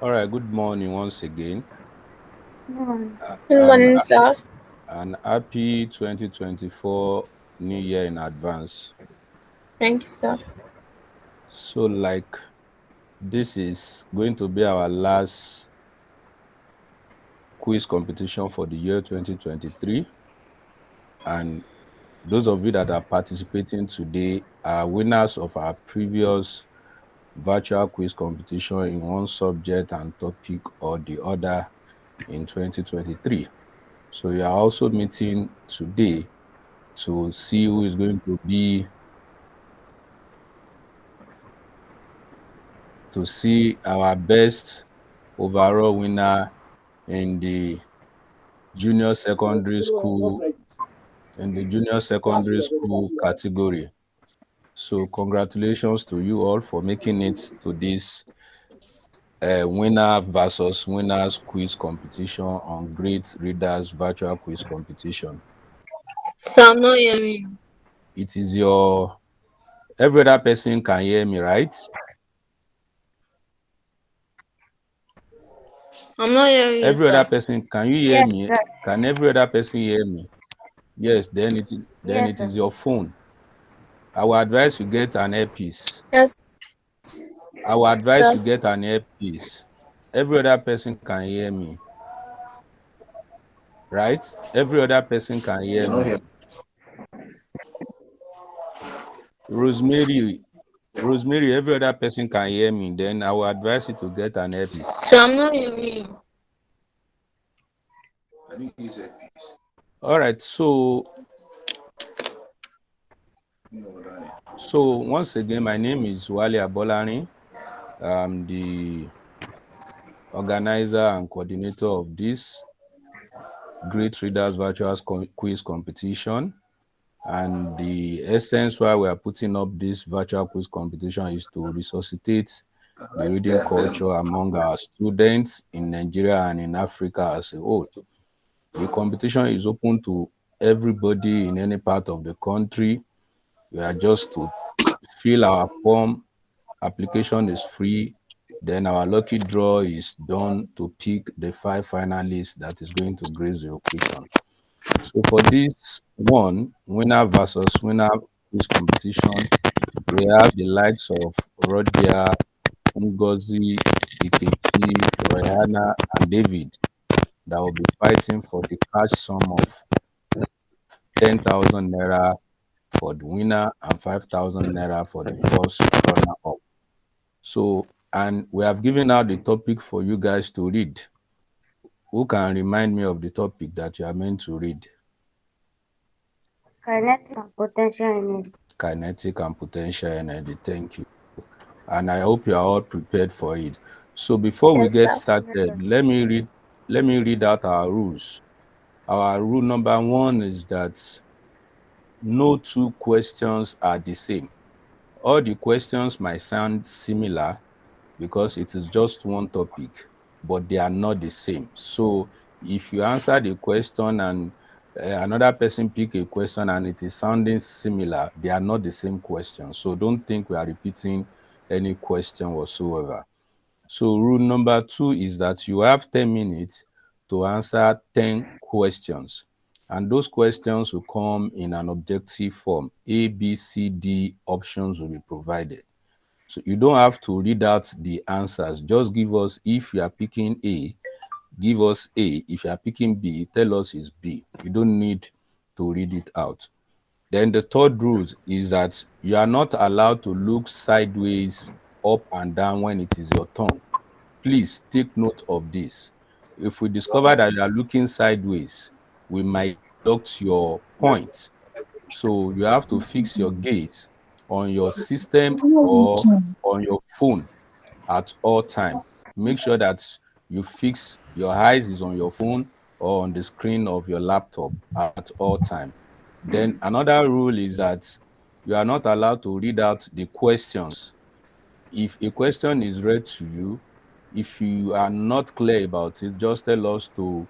All right, good morning once again. Uh, Good and morning, sir. and happy 2024 New Year in advance. Thank you, sir. So like this is going to be our last quiz competition for the year 2023, and those of you that are participating today are winners of our previous virtual quiz competition in one subject and topic or the other in 2023. So you are also meeting today to see who is going to be to see our best overall winner in the junior secondary school category. So congratulations to you all for making it to this winner versus winners quiz competition on Great Readers virtual quiz competition. So I'm not hearing. It is your every other person can hear me, right? I'm not hearing you, Every other sir. person, can you hear Yes, me? sir. Can every other person hear me? Yes, then Yes, it sir. is your phone. I will advise you get an earpiece. Yes, I will advise sir. you get an earpiece. Every other person can hear me, right? Every other person can hear me. Rosemary, Rosemary, every other person can hear me. Then I will advise you to get an earpiece. So I'm not hearing you. All right. So once again, my name is Wale Abolani. I'm the organizer and coordinator of this Great Readers Virtual Quiz Competition. And the essence why we are putting up this virtual quiz competition is to resuscitate the reading culture among our students in Nigeria and in Africa as a whole. The competition is open to everybody in any part of the country. We are just to fill our form. Application is free. Then our lucky draw is done to pick the 5 finalists that is going to grace the occasion. So for this one, winner versus winner quiz competition, we have the likes of Rodia, Ngozi, Ikechi, Royana, and David that will be fighting for the cash sum of 10,000 naira for the winner and 5,000 naira for the first runner up. So, and we have given out the topic for you guys to read. Who can remind me of the topic that you are meant to read? Kinetic and potential energy. Kinetic and potential energy. Thank you. And I hope you are all prepared for it. So before we Yes, get sir. Yes, started, sir. let me read out our rules. Our rule number one is that no two questions are the same. All the questions might sound similar because it is just one topic, but they are not the same. So if you answer the question and another person pick a question and it is sounding similar, they are not the same question. So don't think we are repeating any question whatsoever. So rule number two is that you have 10 minutes to answer 10 questions. And those questions will come in an objective form. A, B, C, D options will be provided. So you don't have to read out the answers. Just give us, if you are picking A, give us A. If you are picking B, tell us it's B. You don't need to read it out. Then the third rule is that you are not allowed to look sideways, up and down when it is your turn. Please take note of this. If we discover that you are looking sideways, we might deduct your point. So you have to fix your gaze on your system or on your phone at all time. Make sure that you fix your eyes is on your phone or on the screen of your laptop at all time. Then another rule is that you are not allowed to read out the questions. If a question is read to you, if you are not clear about it, just tell us to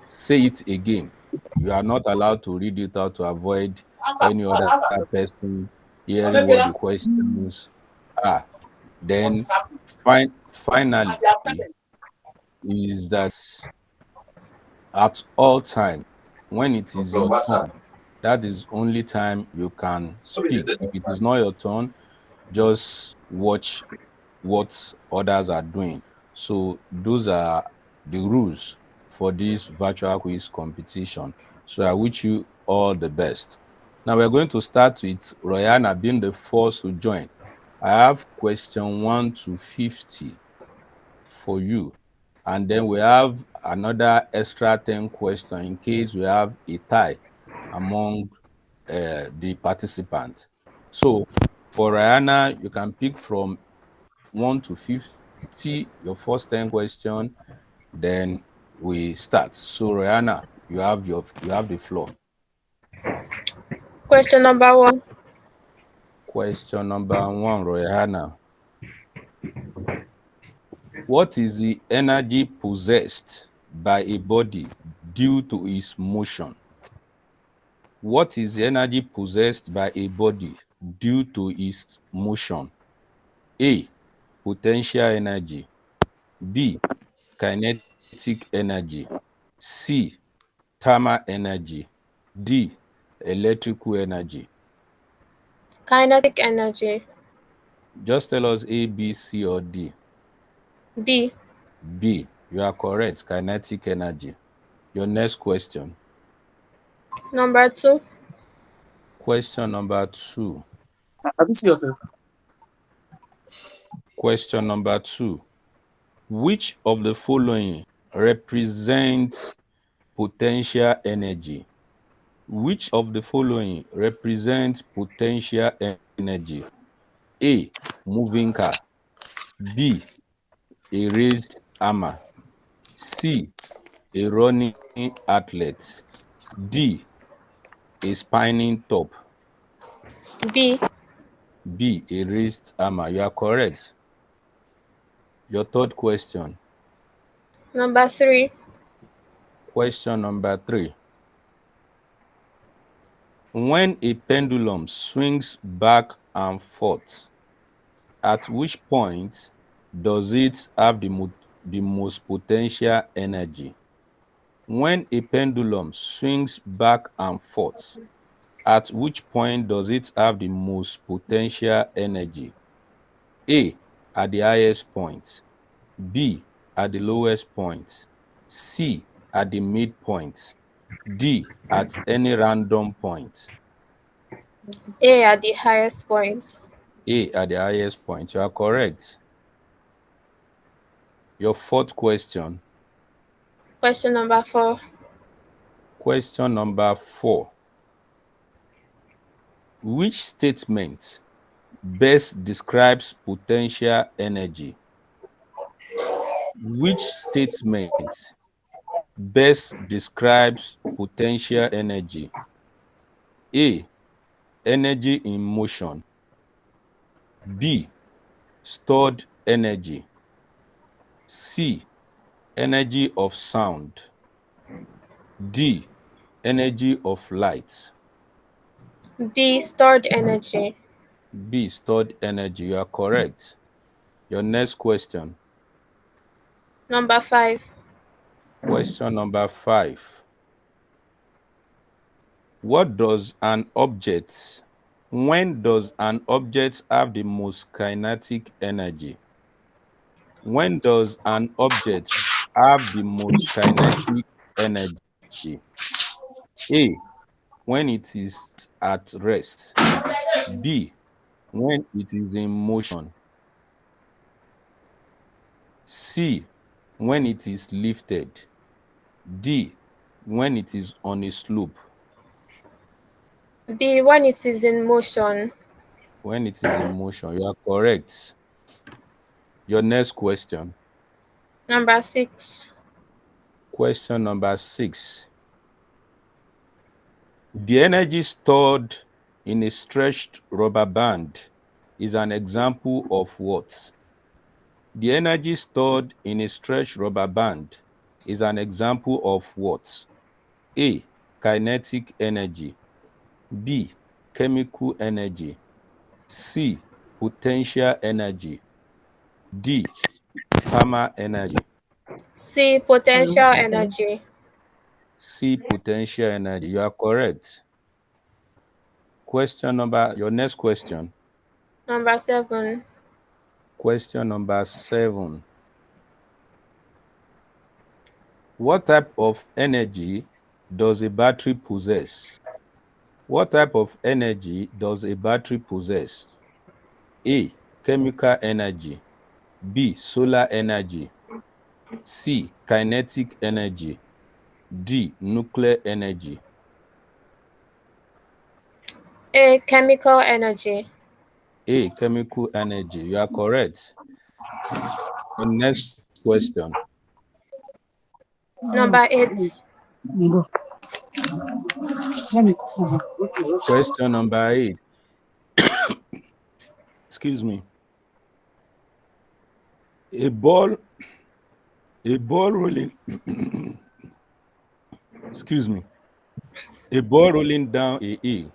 say it again. You are not allowed to read it out to avoid any other person hearing what the questions are. Then finally is that at all time, when it is your turn, that is only time you can speak. If it is not your turn, just watch what others are doing. So those are the rules for this virtual quiz competition. So I wish you all the best. Now we're going to start with Royana being the first to join. I have question 1 to 50 for you. And then we have another extra 10 question in case we have a tie among the participants. So for Rihanna, you can pick from 1 to 50, your first 10 question, then we start. So Rihanna, you have the floor. Question number 1. Question number 1, Rihanna. What is the energy possessed by a body due to its motion? What is the energy possessed by a body due to its motion? A. Potential energy. B. Kinetic energy. C. Thermal energy. D. Electrical energy. Kinetic energy. Just tell us A, B, C, or D. B. B. You are correct. Kinetic energy. Your next question. Number 2. Question number 2. Have you seen yourself? Question number 2. Which of the following represents potential energy? Which of the following represents potential energy? A. Moving car. B. A raised hammer. C. A running athlete. D. A spinning top. B. B. A raised hammer. You are correct. Your third question. Number 3. Question number 3. When a pendulum swings back and forth, at which point does it have the most potential energy? When a pendulum swings back and forth, at which point does it have the most potential energy? A. At the highest point. B. At the lowest point. C. At the midpoint. D. At any random point. A at the highest point. A. At the highest point. You are correct. Your fourth question. Question number 4. Question number 4. Which statement best describes potential energy? Which statement best describes potential energy? A. Energy in motion. B. Stored energy. C. Energy of sound. D. Energy of light. B. Stored energy. B. Stored energy. You are correct. Your next question. Number 5. Question number 5. What does an object, when does an object have the most kinetic energy? When does an object have the most kinetic energy? A. When it is at rest. B. When it is in motion. C. When it is lifted. D. When it is on a slope. B. When it is in motion. When it is in motion. You are correct. Your next question. Number 6. Question number 6. The energy stored in a stretched rubber band is an example of what? The energy stored in a stretched rubber band is an example of what? A. Kinetic energy. B. Chemical energy. C. Potential energy. D. Thermal energy. C. Potential energy. C. Potential energy. You are correct. Your next question. Number 7. Question number 7. What type of energy does a battery possess? What type of energy does a battery possess? A. Chemical energy. B. Solar energy. C. Kinetic energy. D. Nuclear energy. A. Chemical energy. A. Chemical energy. You are correct. The next question. Number 8. Question number 8. Excuse me. A ball, a ball rolling, excuse me. A ball rolling down a hill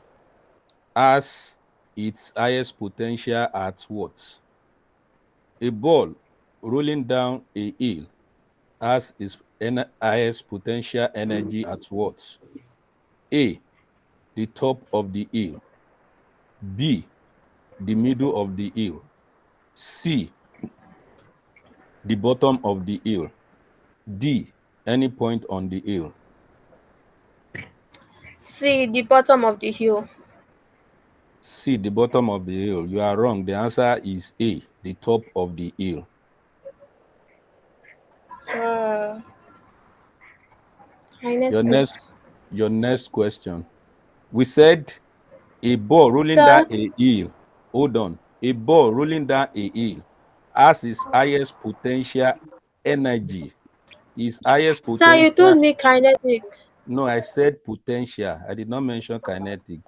has its highest potential at what? A ball rolling down a hill has its highest potential energy at what? A. The top of the hill. B. The middle of the hill. C. The bottom of the hill. D. Any point on the hill. C. The bottom of the hill. C. The bottom of the hill. You are wrong. The answer is A. The top of the hill. Uh, Your Kinetic. next, your next question. We said a ball rolling down So, a hill. Hold on. A ball rolling down a hill has its highest potential energy. Its highest sir, you potential. told me kinetic. No, I said potential. I did not mention kinetic.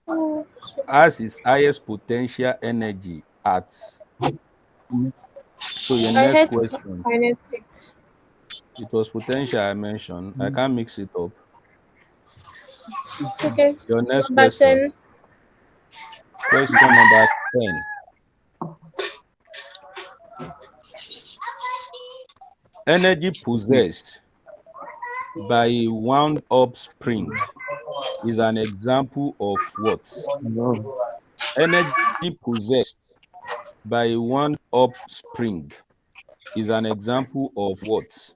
Oh, Has its highest potential energy at. So your I next heard question. kinetic. It was potential I mentioned. I can't mix it up. Okay. Your next Number question. 10. Question number 10. Energy possessed by a wound up spring is an example of what? Energy possessed by a wound up spring is an example of what?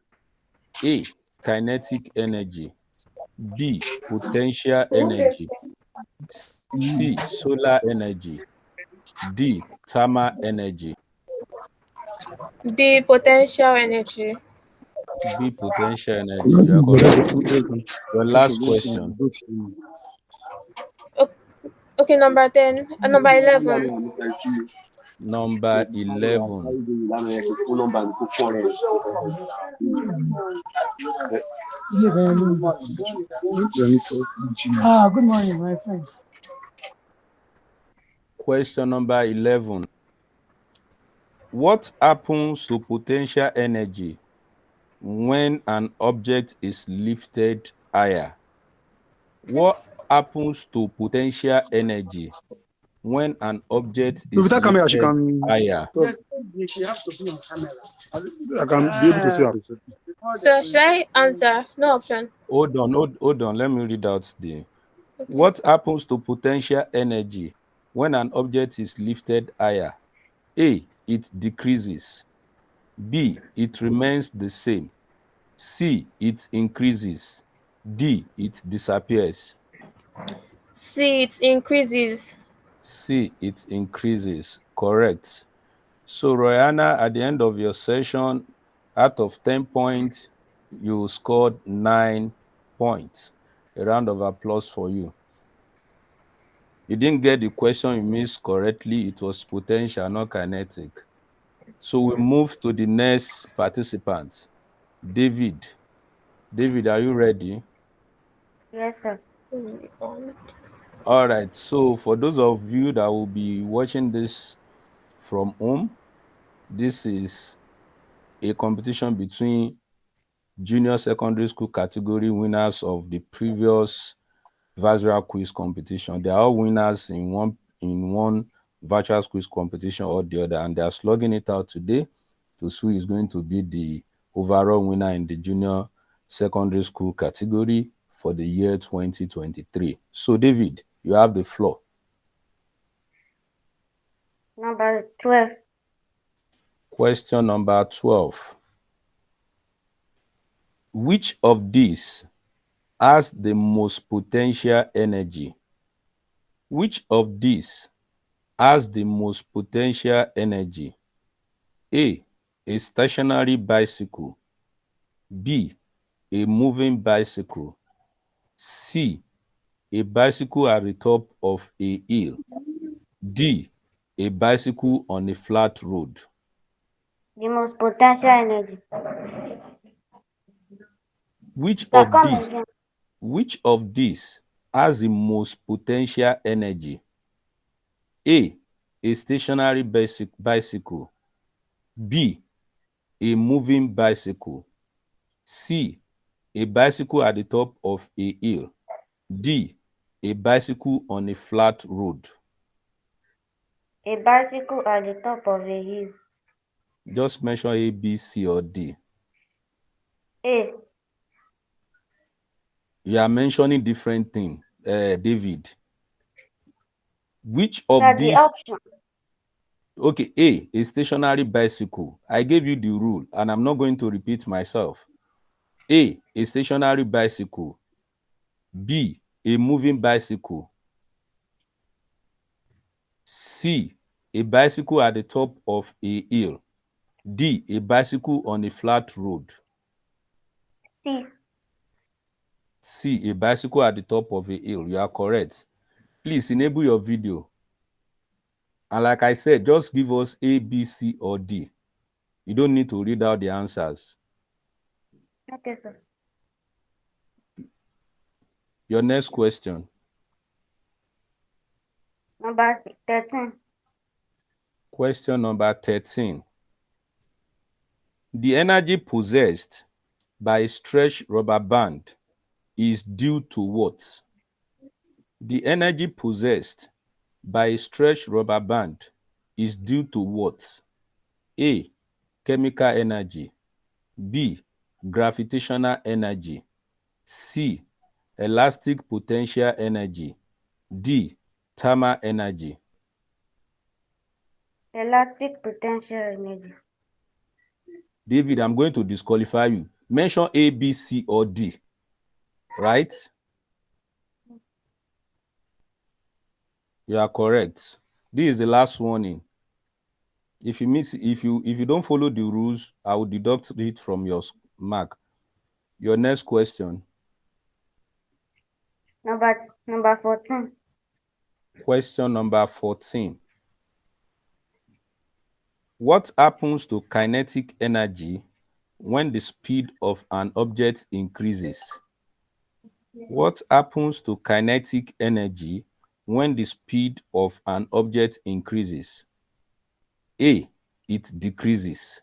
A. Kinetic energy. B. Potential energy. C. Solar energy. D. Thermal energy. B. Potential energy. B. Potential energy. You are correct. Your last question. O- Okay, number 10. Number 11. Number 11. Good morning, my friend. Question number 11. What happens to potential energy when an object is lifted higher? What happens to potential energy when an object With is that camera, she lifted can higher? talk. She has to be on camera. I can be able to see her. So, should I answer? No option. Hold on. Let me read out the. Okay. What happens to potential energy when an object is lifted higher? A. It decreases. B. It remains the same. C. It increases. D. It disappears. C. It increases. C. It increases. Correct. So, Royana, at the end of your session, out of 10 points, you scored 9 points. A round of applause for you. You didn't get the question you missed correctly. It was potential, not kinetic. So we move to the next participant, David. David, are you ready? Yes, sir. All right. So for those of you that will be watching this from home, this is a competition between junior secondary school category winners of the previous Visual quiz competition. They are all winners in one virtual quiz competition or the other, and they are slugging it out today to see who is going to be the overall winner in the junior secondary school category for the year 2023. So, David, you have the floor. Number 12. Question number 12. Which of these has the most potential energy? Which of these has the most potential energy? A stationary bicycle. B, a moving bicycle. C, a bicycle at the top of a hill. D, a bicycle on a flat road. The most potential energy. Which Sir, of come these again. which of these has the most potential energy? A stationary bicycle. B, a moving bicycle. C, a bicycle at the top of a hill. D, a bicycle on a flat road. A bicycle at the top of a hill. Just mention A, B, C, or D. A. You are mentioning different things, David. Which of Sir, the these? option. Okay, a stationary bicycle. I gave you the rule, and I'm not going to repeat myself. A stationary bicycle. B, a moving bicycle. C, a bicycle at the top of a hill. D, a bicycle on a flat road. C. C, a bicycle at the top of a hill. You are correct. Please enable your video. And like I said, just give us A, B, C, or D. You don't need to read out the answers. Okay, sir. Your next question. Number 13. Question number 13. The energy possessed by a stretched rubber band is due to what? The energy possessed by a stretched rubber band is due to what? A, chemical energy. B, gravitational energy. C, elastic potential energy. D, thermal energy. Elastic potential energy. David, I'm going to disqualify you. Mention A, B, C, or D. Right? You are correct. This is the last warning. If you don't follow the rules, I will deduct it from your mark. Your next question. Number 14. Question number 14. What happens to kinetic energy when the speed of an object increases? What happens to kinetic energy when the speed of an object increases? A, it decreases.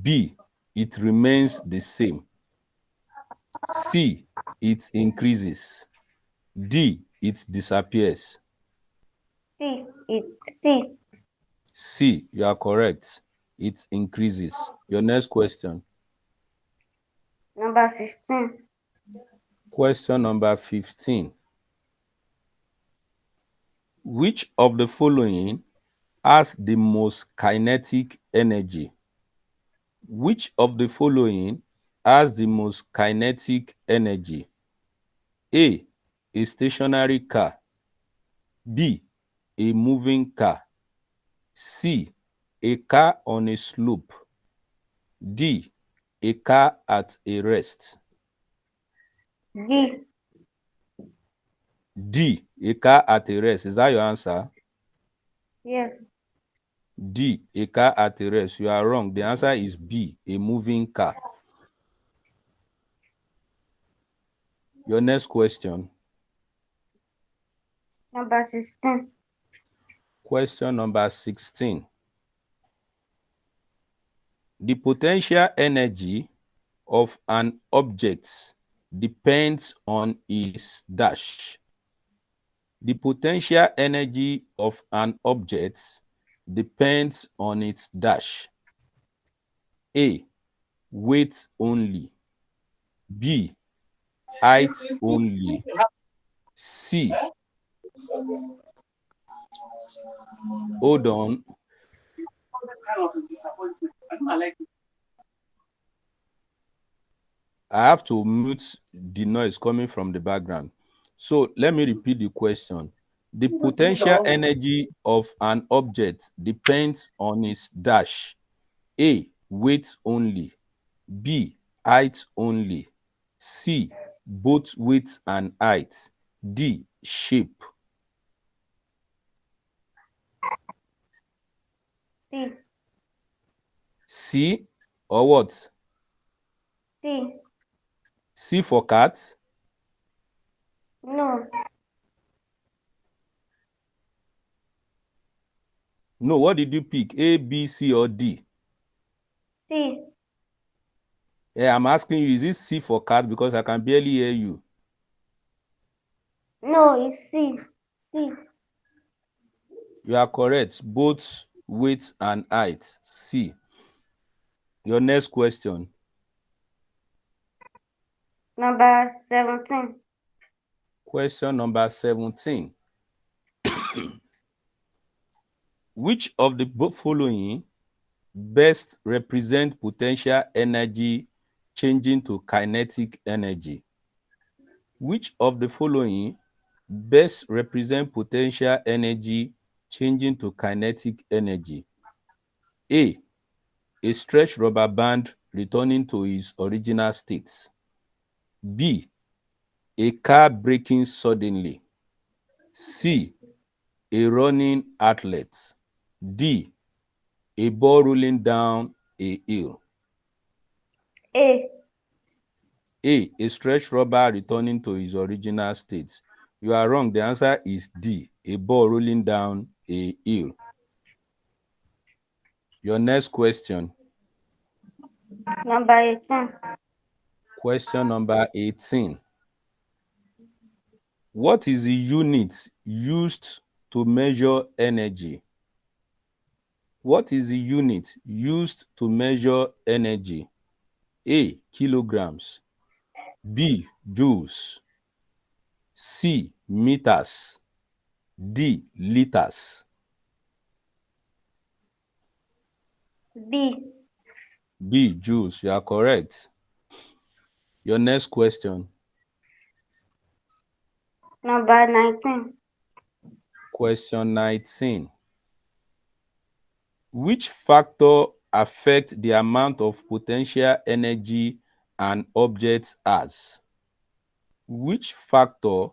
B, it remains the same. C, it increases. D, it disappears. C. C. C, you are correct. It increases. Your next question. Number 15. Question number 15. Which of the following has the most kinetic energy? Which of the following has the most kinetic energy? A, a stationary car. B, a moving car. C, a car on a slope. D, a car at a rest. D. D, a car at a rest. Is that your answer? Yes. D, a car at a rest. You are wrong. The answer is B, a moving car. Your next question. Number 16. Question number 16. The potential energy of an object depends on its dash. The potential energy of an object depends on its dash. A. Weight only. B. Height only. C. Hold on. This kind of disappointment. I don't like it. I have to mute the noise coming from the background. So let me repeat the question. The potential energy of an object depends on its dash. A. Weight only. B. Height only. C. Both weight and height. D. Shape. C. C or what? C. C for cat? No. No, what did you pick? A, B, C, or D? C. Yeah, I'm asking you, is it C for cat? Because I can barely hear you. No, it's C. C. You are correct. Both weight and height. C. Your next question. Number 17. Question number 17. Which of the following best represent potential energy changing to kinetic energy? Which of the following best represent potential energy changing to kinetic energy? A. A stretched rubber band returning to its original state. B. A car braking suddenly. C. A running athlete. D. A ball rolling down a hill. A. A. A stretched rubber returning to its original state. You are wrong. The answer is D. A ball rolling down a hill. Your next question. Number 18. Question number 18. What is the unit used to measure energy? What is the unit used to measure energy? A. Kilograms. B. Joules. C. Meters. D. Liters. B. B. Joules. You are correct. Your next question. Number 19. Question 19. Which factor affect the amount of potential energy an object has? Which factor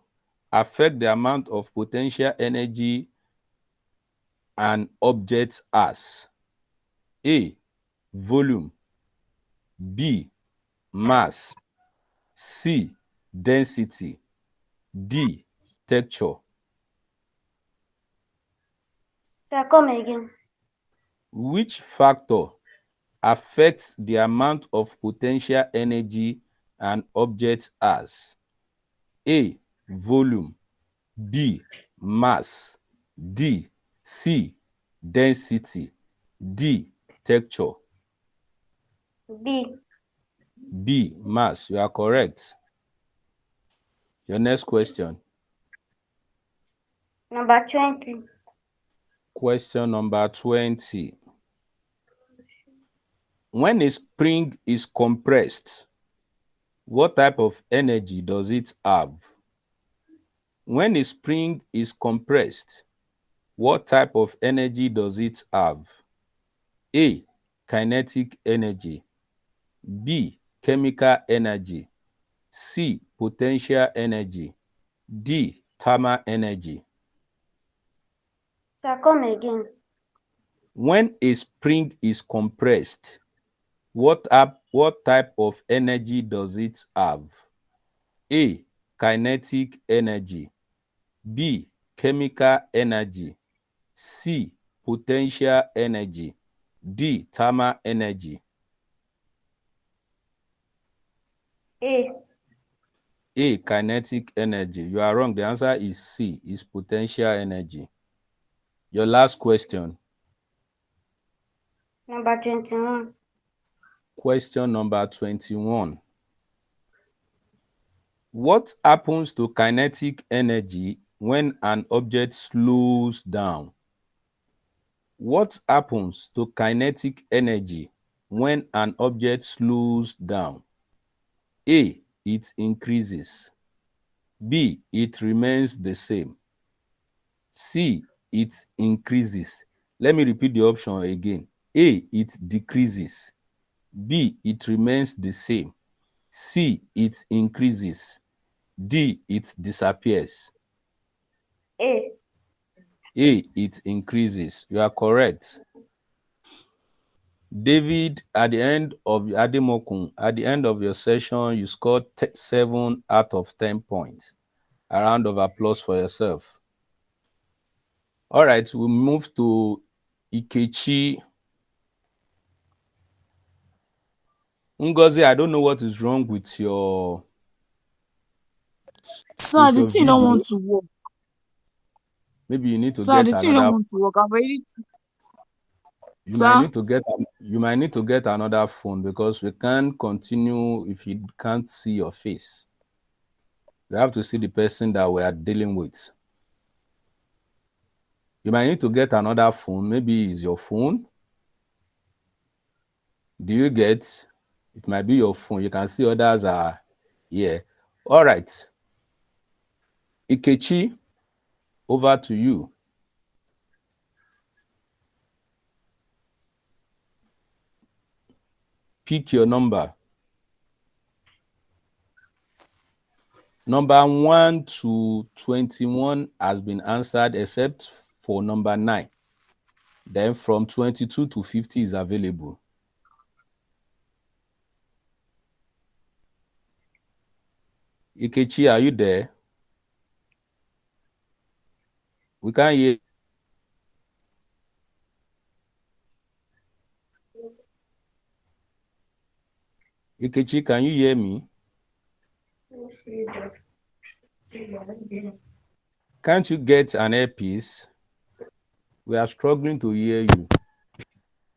affect the amount of potential energy an object has? A. Volume. B. Mass. C. Density. D. Texture. Sir, come again. Which factor affects the amount of potential energy an object has? A. Volume. B. Mass. C. Density. D. Texture. B. B. Mass. You are correct. Your next question. Number 20. Question number 20. When a spring is compressed, what type of energy does it have? When a spring is compressed, what type of energy does it have? A. Kinetic energy. B. Chemical energy. C. Potential energy. D. Thermal energy. Sir, come again. When a spring is compressed, what type of energy does it have? A. Kinetic energy. B. Chemical energy. C. Potential energy. D. Thermal energy. A. A, kinetic energy. You are wrong. The answer is C, is potential energy. Your last question. Number 21. Question number 21. What happens to kinetic energy when an object slows down? What happens to kinetic energy when an object slows down? A, it increases. B, it remains the same. C, it increases. Let me repeat the option again. A, it decreases. B, it remains the same. C, it increases. D, it disappears. A. A, it increases. You are correct. David, at the end of Ademokun, at the end of your session, you scored 7 out of 10 points. A round of applause for yourself. All right, we move to Ikechi. Ngozi, I don't know what is wrong with your Sir, the thing don't video. want to work. Maybe you need to Sir, get the thing don't another. want to work. I've already. You might Sir, need to get another phone because we can't continue if you can't see your face. We have to see the person that we are dealing with. You might need to get another phone. Maybe it's your phone. Do you get? It might be your phone. You can see others are here. All right. Ikechi, over to you. Pick your number. Number 1 to 21 has been answered except for number 9. Then from 22 to 50 is available. Ikechi, are you there? We can't hear. Ikechi, can you hear me? Can't you get an earpiece? We are struggling to hear you.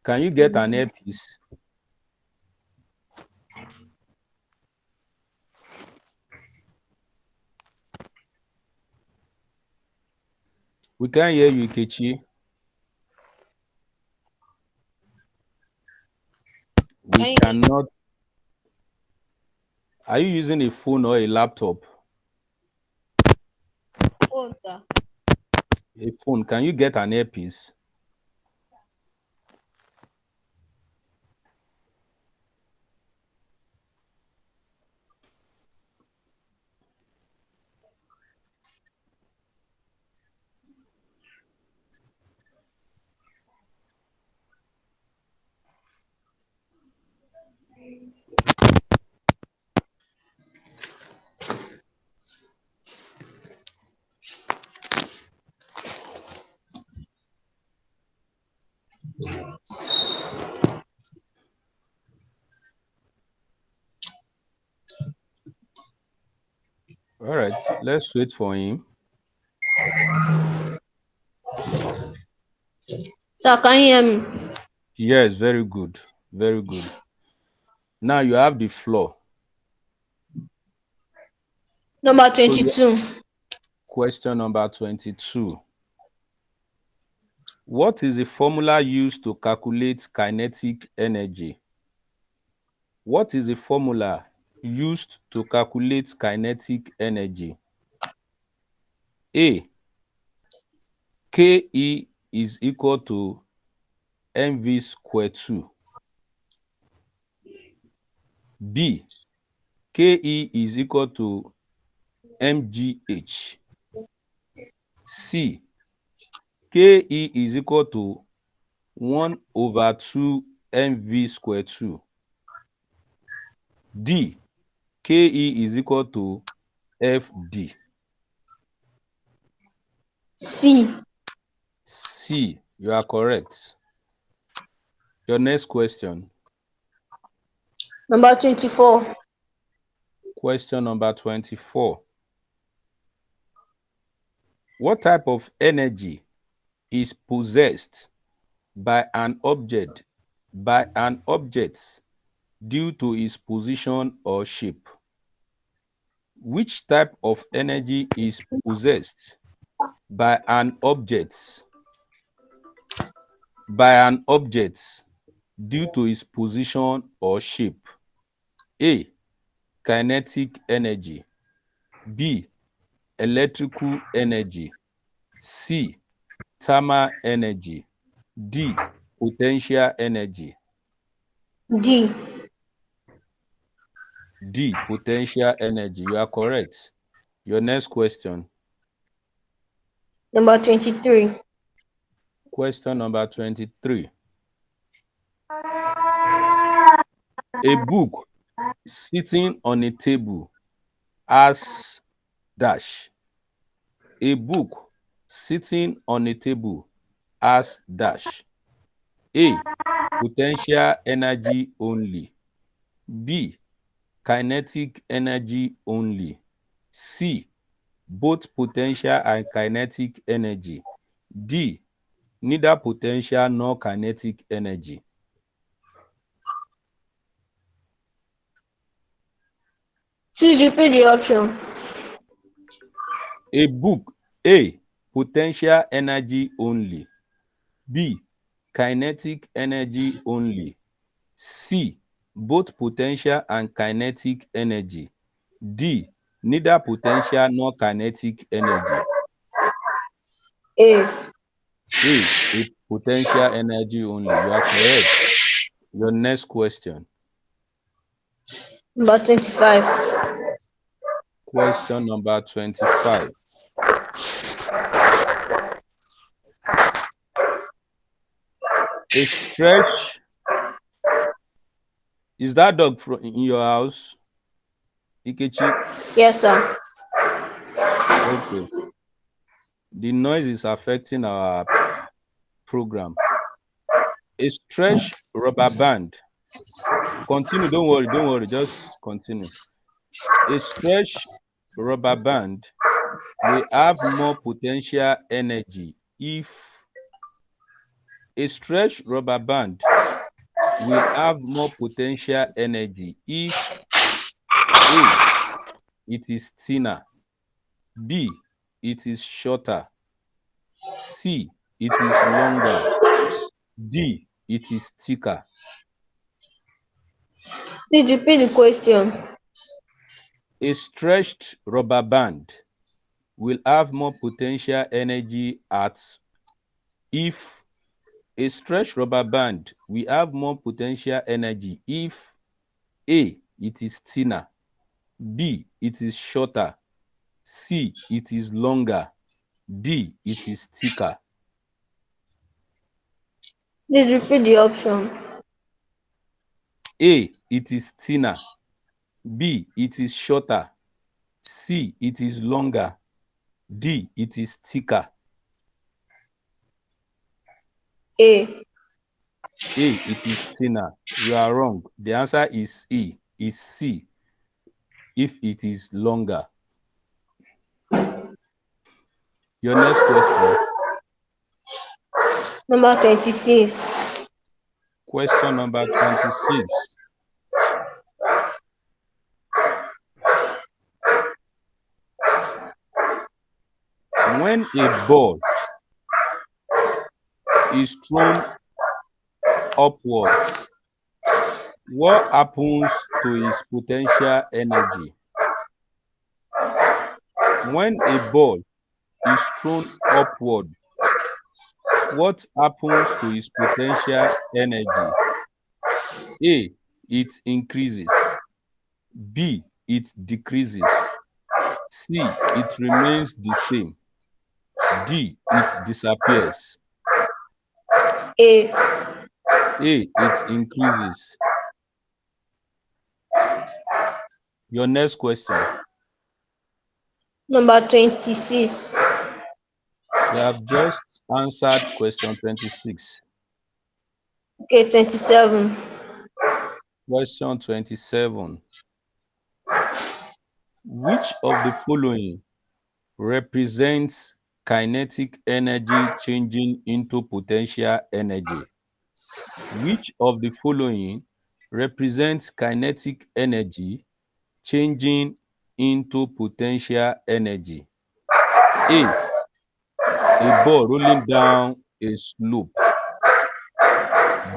Can you get an earpiece? We can't hear you, Ikechi. We cannot. Are you using a phone or a laptop? Phone, sir. A phone. Can you get an earpiece? All right, let's wait for him. Sir, can you hear me? Yes, very good. Very good. Now you have the floor. Number So 22. question number 22. What is the formula used to calculate kinetic energy? What is the formula used to calculate kinetic energy? A, Ke is equal to mv square 2. B, Ke is equal to mgh. C, Ke is equal to 1 over 2 mv square 2. D, Ke is equal to fd. C. C, you are correct. Your next question. Number 24. Question number 24. What type of energy is possessed by an object due to its position or shape? Which type of energy is possessed by an object due to its position or shape? A. Kinetic energy. B. Electrical energy. C. Thermal energy. D. Potential energy. D. D. Potential energy. You are correct. Your next question. Number 23. Question number 23. A book sitting on a table has dash. A book sitting on a table has dash. A. Potential energy only. B. Kinetic energy only. C. Both potential and kinetic energy. D. Neither potential nor kinetic energy. Please repeat the option. A book. A. Potential energy only. B. Kinetic energy only. C. Both potential and kinetic energy. D. Neither potential nor kinetic energy. A. A. Potential energy only. You are correct. Your next question. Number 25. Question number 25. A stretch. Is that dog in your house? Ikechi? Yes, sir. Okay. The noise is affecting our program. A stretch rubber band. Continue. Don't worry. Just continue. A stretch rubber band will have more potential energy if a stretch rubber band will have more potential energy if A. It is thinner. B. It is shorter. C. It is longer. D. It is thicker. Please repeat the question. A stretched rubber band will have more potential energy at if a stretched rubber band will have more potential energy if A. It is thinner. B. It is shorter. C. It is longer. D. It is thicker. Please repeat the option. A. It is thinner. B. It is shorter. C. It is longer. D. It is thicker. A. A. It is thinner. You are wrong. The answer is E. Is C. If it is longer. Your next question. Number 26. Question number 26. When a ball is thrown upward, what happens to its potential energy? When a ball is thrown upward, what happens to its potential energy? A. It increases. B. It decreases. C. It remains the same. D. It disappears. A. A. It increases. Your next question. Number 26. You have just answered question 26. Okay, 27. Question 27. Which of the following represents kinetic energy changing into potential energy? Which of the following represents kinetic energy changing into potential energy? A. A ball rolling down a slope.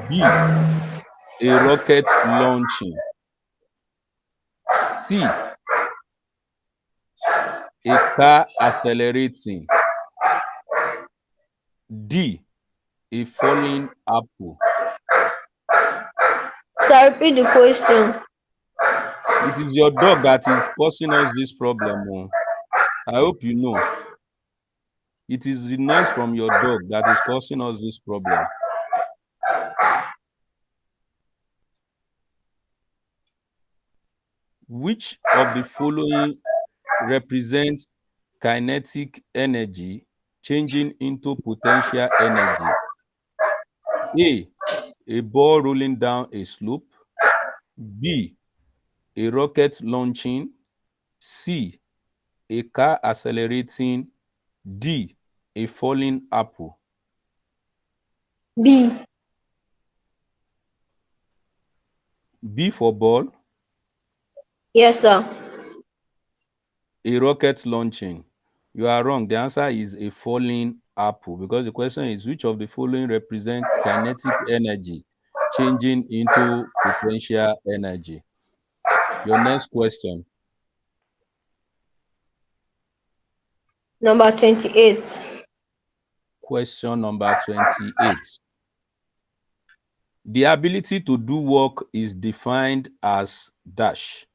B. A rocket launching. C. A car accelerating. D. A falling apple. Sir, repeat the question. It is your dog that is causing us this problem. Oh. I hope you know. It is the noise from your dog that is causing us this problem. Which of the following represents kinetic energy changing into potential energy? A. A ball rolling down a slope. B. A rocket launching. C. A car accelerating. D. A falling apple. B. B for ball. Yes, sir. A rocket launching. You are wrong. The answer is a falling apple, because the question is which of the following represent kinetic energy changing into potential energy? Your next question. Number 28. Question number 28. The ability to do work is defined as dash.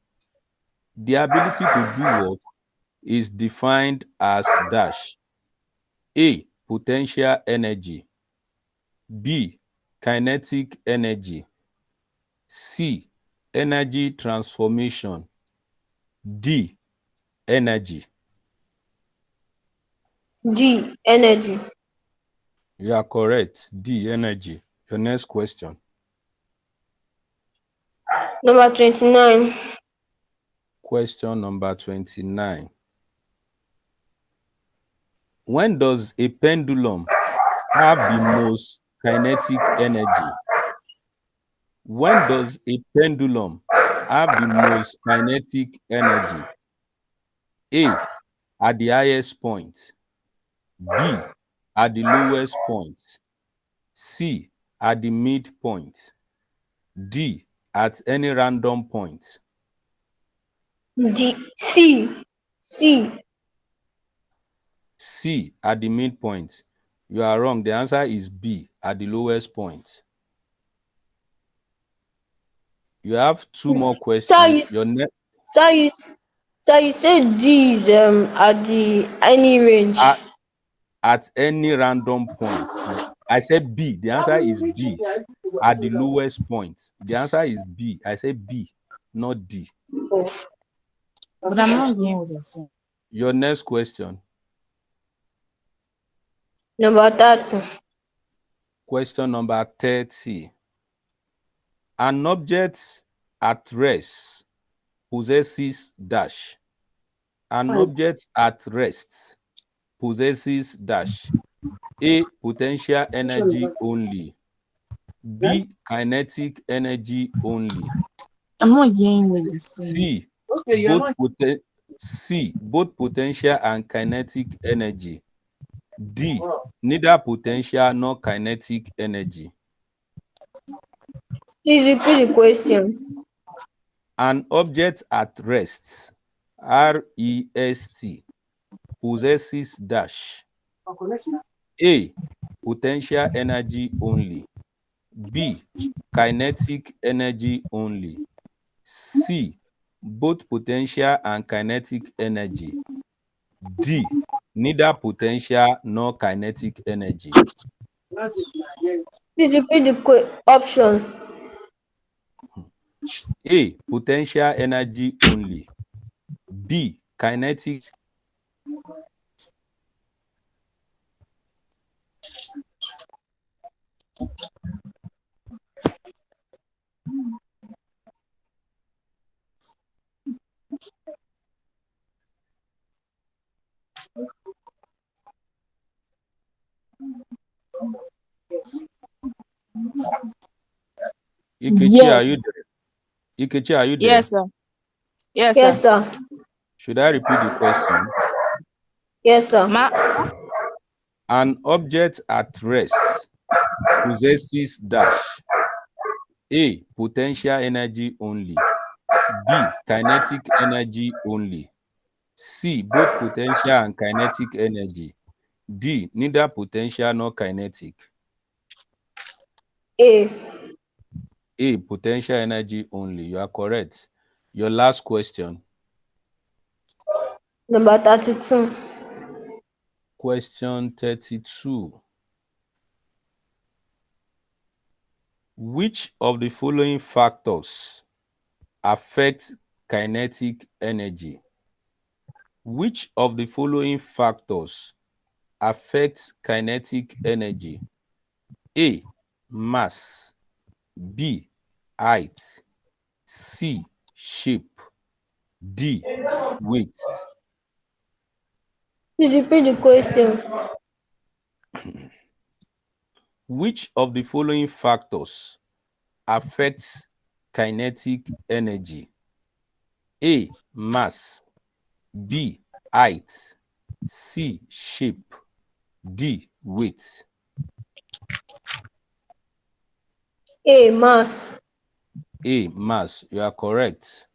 The ability to do work is defined as dash. A. Potential energy. B. Kinetic energy. C. Energy transformation. D. Energy. D. Energy. You are correct. D. Energy. Your next question. Number 29. Question number 29. When does a pendulum have the most kinetic energy? When does a pendulum have the most kinetic energy? A. At the highest point. B. At the lowest point. C. At the midpoint. D. At any random point. D. C. C. C. At the midpoint. You are wrong. The answer is B. At the lowest point. You have two more Sir, questions. you, sir, you, sir, you said D is at the any range. At any random point. I said B. The answer is B. At the lowest point. The answer is B. I said B, not D. Oh. But I'm not hearing what you're saying. Your next question. Number 30. Question number 30. An object at rest possesses dash. An object at rest possesses dash. A. Potential energy only. B. Kinetic energy only. I'm not hearing what you're saying. C. Both potential and kinetic energy. D. Neither potential nor kinetic energy. Please repeat the question. An object at rest, REST, possesses dash. A. Potential energy only. B. Kinetic energy only. C. Both potential and kinetic energy. D. Neither potential nor kinetic energy. Please repeat the options. A. Potential energy only. B. Kinetic. Ikechi, are you Yes. there? Ikechi, are you there? Yes, sir. Yes, Yes, sir. sir. Should I repeat the question? Yes, sir. Sir? An object at rest possesses dash. A. Potential energy only. B. Kinetic energy only. C. Both potential and kinetic energy. D. Neither potential nor kinetic. A. A. Potential energy only. You are correct. Your last question. Number 32. Question 32. Which of the following factors affect kinetic energy? Which of the following factors affects kinetic energy? A. Mass. B. Height. C. Shape. D. Weight. Please repeat the question. Which of the following factors affects kinetic energy? A. Mass. B. Height. C. Shape. D. Weight. A. Mass. A. Mass. You are correct.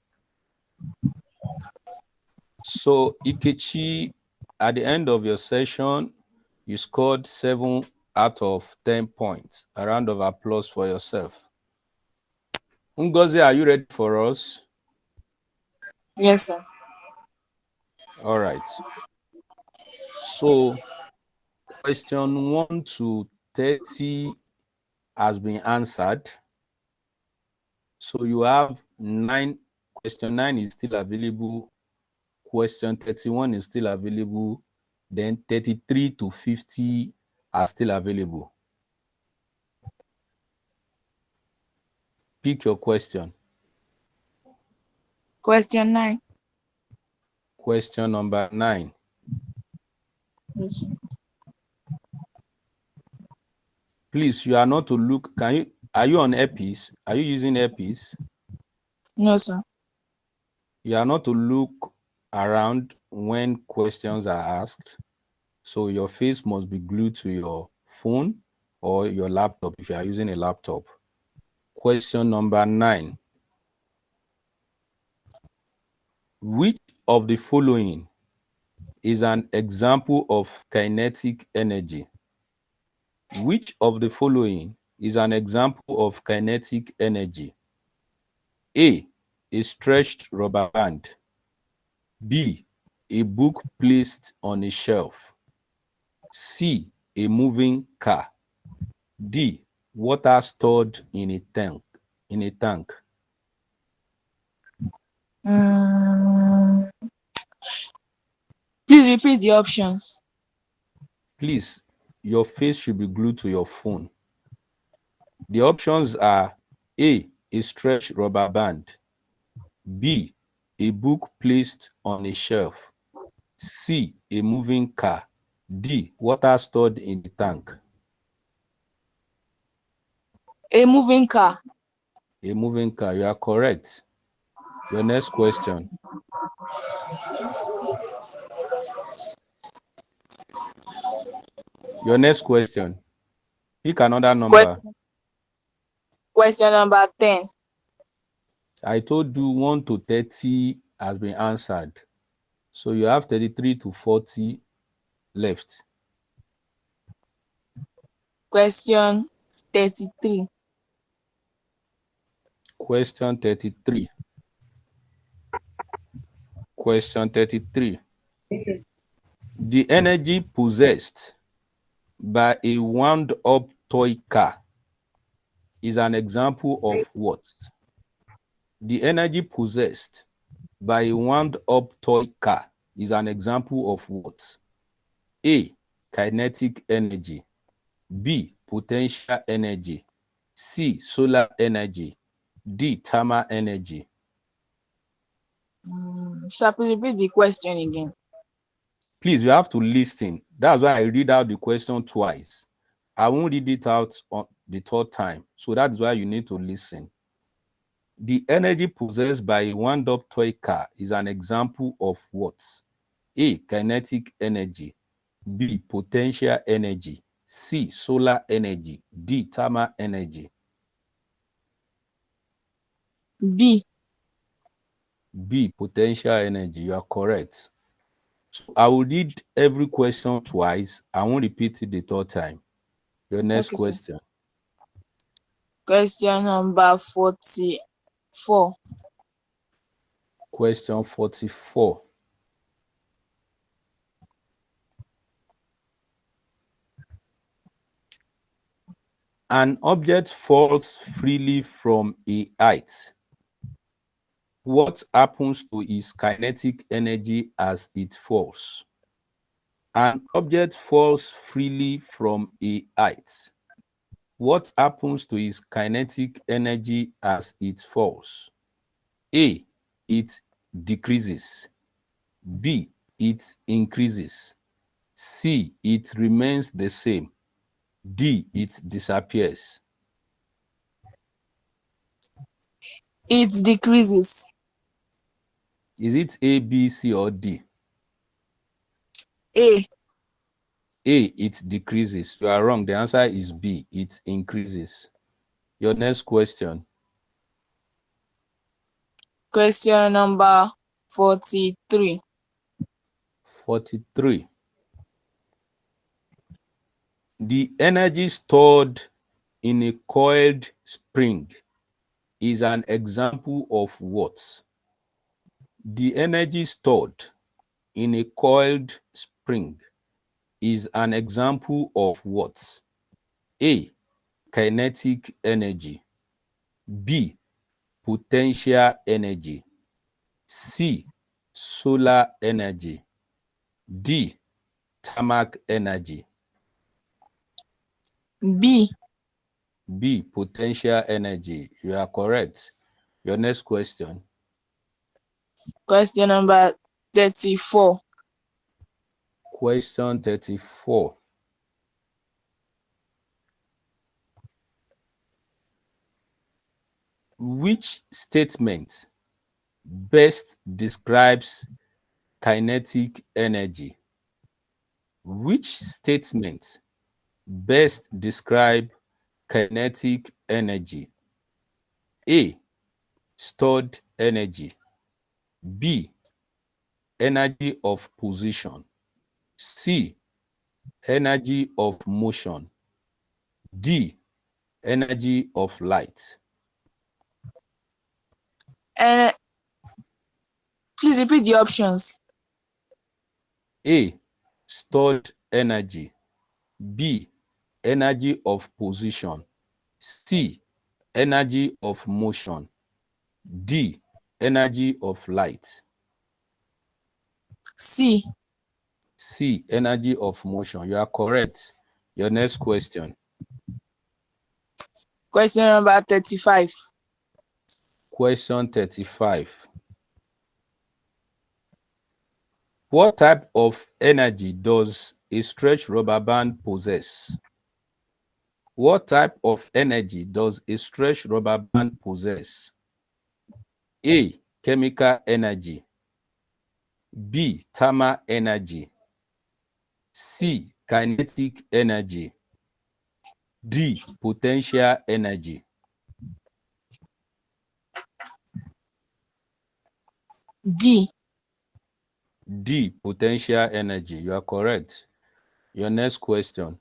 So, Ikechi, at the end of your session, you scored 7 out of 10 points. A round of applause for yourself. Ngozi, are you ready for us? Yes, sir. All right. So, question 1 to 30 has been answered. So, you have 9. Question 9 is still available. Question 31 is still available. Then 33 to 50 are still available. Pick your question. Question 9. Question number 9. Yes, sir. Please, you are not to look. Are you on earpiece? Are you using earpiece? No, sir. You are not to look around when questions are asked. So your face must be glued to your phone or your laptop if you are using a laptop. Question number 9. Which of the following is an example of kinetic energy? Which of the following is an example of kinetic energy? A. A stretched rubber band. B. A book placed on a shelf. C. A moving car. D. Water stored in a tank. Mm, please repeat the options. Please, your face should be glued to your phone. The options are A. A stretched rubber band. B. A book placed on a shelf. C. A moving car. D. Water stored in a tank. A moving car. A moving car. You are correct. Your next question. Your next question. Pick another number. Question number 10. I told you 1 to 30 has been answered. So you have 33 to 40 left. Question 33. Question 33. Question 33. The energy possessed by a wound-up toy car is an example of what? The energy possessed by a wound-up toy car is an example of what? A. Kinetic energy. B. Potential energy. C. Solar energy. D. Thermal energy. Sir, please repeat the question again. Please, you have to listen. That's why I read out the question twice. I won't read it out the third time. So that's why you need to listen. The energy possessed by a wound-up toy car is an example of what? A. Kinetic energy. B. Potential energy. C. Solar energy. D. Thermal energy. B. B. Potential energy. You are correct. So I will read every question twice. I won't repeat it the third time. Your next Okay, sir. question. Question number 44. Question 44. An object falls freely from a height. What happens to its kinetic energy as it falls? An object falls freely from a height. What happens to its kinetic energy as it falls? A. It decreases. B. It increases. C. It remains the same. D. It disappears. It decreases. Is it A, B, C, or D? A. A. It decreases. You are wrong. The answer is B. It increases. Your next question. Question number 43. 43. The energy stored in a coiled spring is an example of what? The energy stored in a coiled spring is an example of what? A. Kinetic energy. B. Potential energy. C. Solar energy. D. Thermal energy. B. B. Potential energy. You are correct. Your next question. Question number 34. Question 34. Which statement best describes kinetic energy? Which statement best describe kinetic energy? A. Stored energy. B. Energy of position. C. Energy of motion. D. Energy of light. And please repeat the options. A. Stored energy. B. Energy of position. C. Energy of motion. D. Energy of light. C. C. Energy of motion. You are correct. Your next question. Question number 35. Question 35. What type of energy does a stretched rubber band possess? What type of energy does a stretched rubber band possess? A. Chemical energy. B. Thermal energy. C. Kinetic energy. D. Potential energy. D. D. Potential energy. You are correct. Your next question.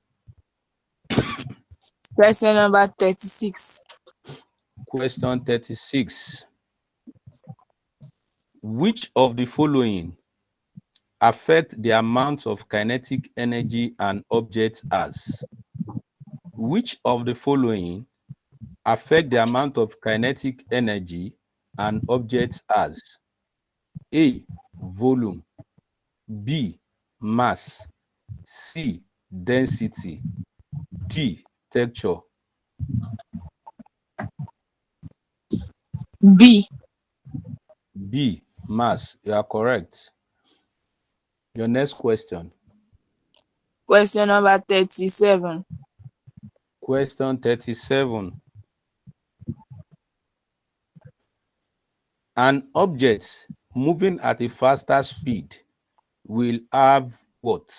Question number 36. Question 36. Which of the following affect the amount of kinetic energy an object has? Which of the following affect the amount of kinetic energy an object has? A. Volume. B. Mass. C. Density. D. Texture. B. B. Mass. You are correct. Your next question. Question number 37. Question 37. An object moving at a faster speed will have what?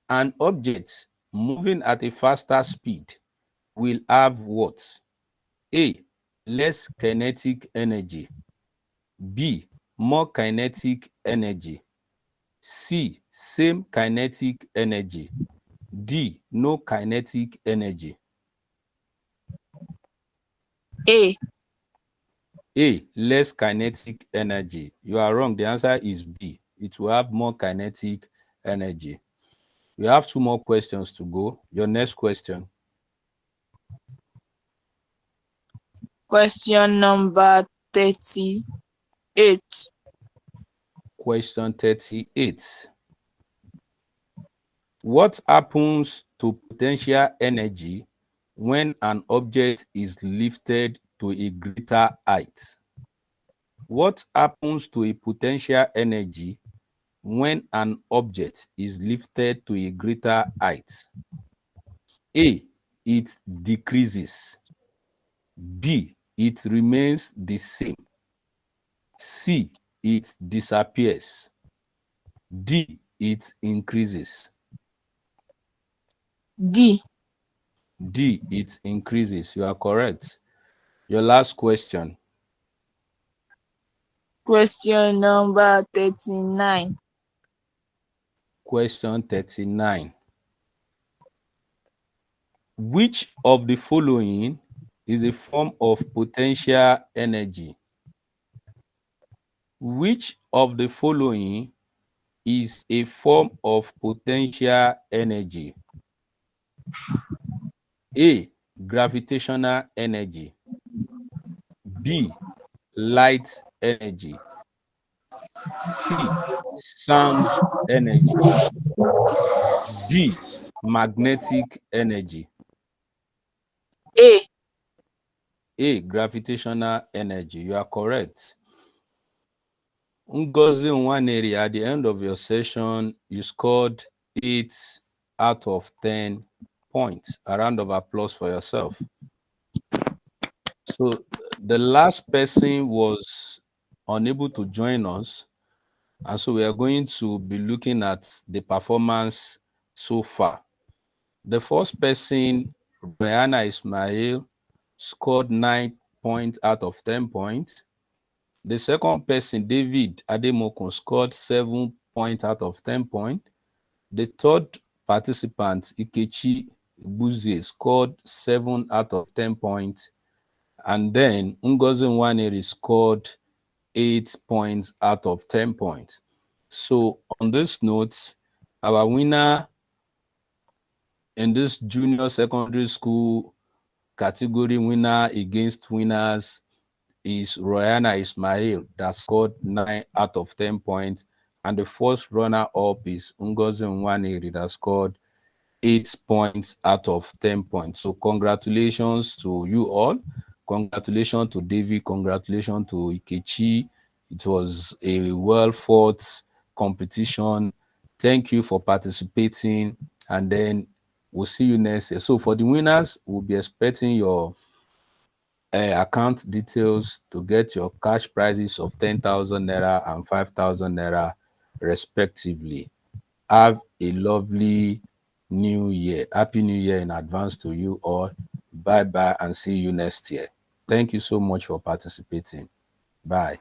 An object moving at a faster speed will have what? A. Less kinetic energy. B. More kinetic energy. C. Same kinetic energy. D. No kinetic energy. A. A. Less kinetic energy. You are wrong. The answer is B. It will have more kinetic energy. We have 2 more questions to go. Your next question. Question number 38. Question 38. What happens to potential energy when an object is lifted to a greater height? What happens to a potential energy when an object is lifted to a greater height? A. It decreases. B. It remains the same. C. It disappears. D. It increases. D. D. It increases. You are correct. Your last question. Question number 39. Question 39. Which of the following is a form of potential energy? Which of the following is a form of potential energy? A. Gravitational energy. B. Light energy. C. Sound energy. D. Magnetic energy. A. A. Gravitational energy. You are correct. Ngozi Nwaneri, at the end of your session, you scored 8 out of 10 points. A round of applause for yourself. So the last person was unable to join us, and so we are going to be looking at the performance so far. The first person, Brianna Ismail, scored 9 points out of 10 points. The second person, David Ademokun, scored 7 points out of 10 points. The third participant, Ikechi Buzie, scored 7 out of 10 points. And then Ngozi Nwaneri scored 8 points out of 10 points. So on this note, our winner in this junior secondary school category, winner against winners, is Royana Ismail, that scored 9 out of 10 points. And the first runner-up is Ngozi Nwaneri, that scored 8 points out of 10 points. So congratulations to you all. Congratulations to David. Congratulations to Ikechi. It was a well-fought competition. Thank you for participating. And then we'll see you next year. So for the winners, we'll be expecting your account details to get your cash prizes of 10,000 naira and 5,000 naira respectively. Have a lovely new year. Happy New Year in advance to you all. Bye bye and see you next year. Thank you so much for participating. Bye.